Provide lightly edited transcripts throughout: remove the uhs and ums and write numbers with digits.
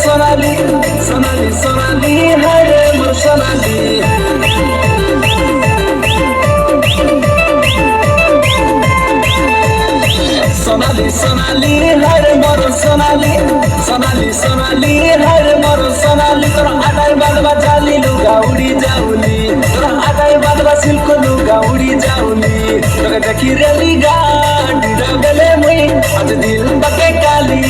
সোনালি সোনালি সোনালি হায় রে মোর সোনালি সোনালি সোনালি হায় রে মোর সোনালি সোনালি সোনালি হায় রে মোর সোনালি তোর আটাই বাঁধবা জালি লুগা উড়ি যাউলি তোর আটাই বাঁধবা সিল্ক লুগা উড়ি যাউলি তোকে দেখি রেলি গাড়ি গেলে মুই আজ দিল বাকে কালি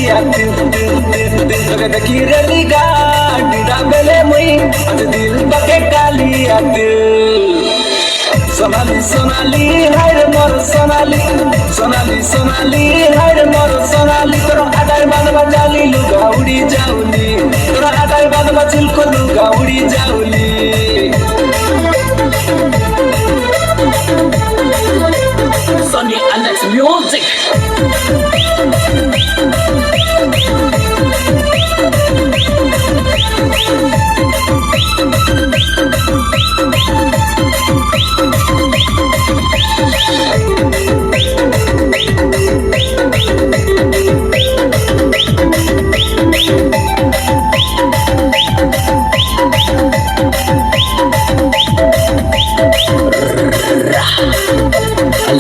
তোকে দেখি রেলি গাড়ি গেলে মুই আজ দিল বাকে কালি সোনালি সোনালি হায় রে মোর সোনালি সোনালি সোনালি হায় রে মোর সোনালি তোর আটাই বাঁধবা জালি লুগা উড়ি যাউলি তোর আটাই বাঁধবা silk লুগা Uri যাউলি Sunny Alex Music.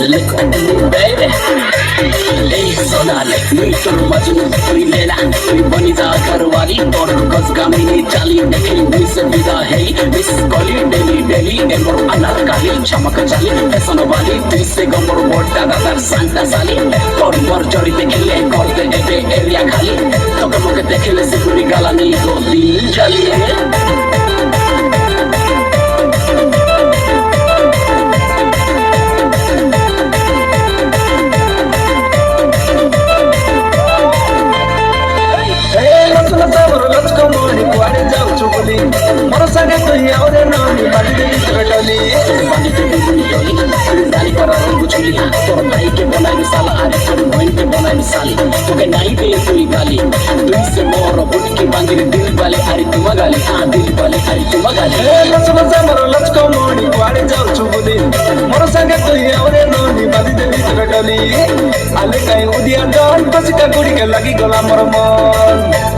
Look at me, baby. Hey, Sonali, me to Majnu, we Leila, we Bonita Karwali, or Gosgamini, Jali, Delhi, Miss Vida, hey, Miss Goli, Delhi, Delhi, Emor Anarkali, Chamaka Jali, Esonovali, Miss Gomor, Mortada, Santa Sali, or Morjori, the Kille, or the area Kali, Tokamoka, the Kille, Sipuri Galani, Goli, Jali, मोर संगे तू यावरे नानी बाली देवी कटली बाली देवी कटली डाली पर बुझली तोर भाई के बनाई साला आरे तोर बहन के बनाई साली तोके नहीं दे तू गाली तुई से मोर बुट की बांधी दिल वाले आरे तू गाली हां दिल वाले आरे तू गाली ए लचको मोर लचको मोनी कुआडे जाऊ चुबुली मोर संगे तू यावरे नानी बाली देवी कटली आले काई उदिया डन कसिका गुडी के लगी गला मोर मन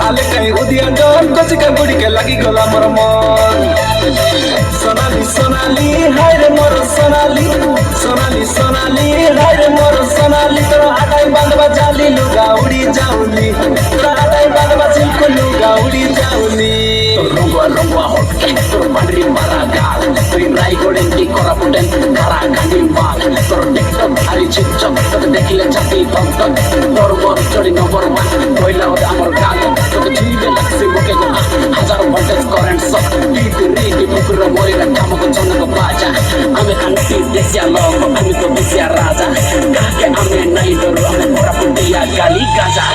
आले काई उदिया डन कसिका गुडी के लगी गला मोर मन सोनाली सोनाली हाय रे मोर सोनाली सोनाली सोनाली हाय रे मोर सोनाली तोर आटाई बांधवा जाली लुगा उड़ी जाउली तोर आटाई बांधवा सिल्क लुगा उड़ी जाउली Rongwa rongwa hotke tor bandri mara gal tui rai goden ki kora puten kara kandi mal tor tiktok ari chipchop tor dekhile chati tom tom tor bor chori number 1 koila od amar gal tor jibe lakse moke go hazar voltage current shock beat ri mukura mori ra kamako chonko baja ame anti desya log ami to desya raja kake ame nai dor ame kora putia gali gaja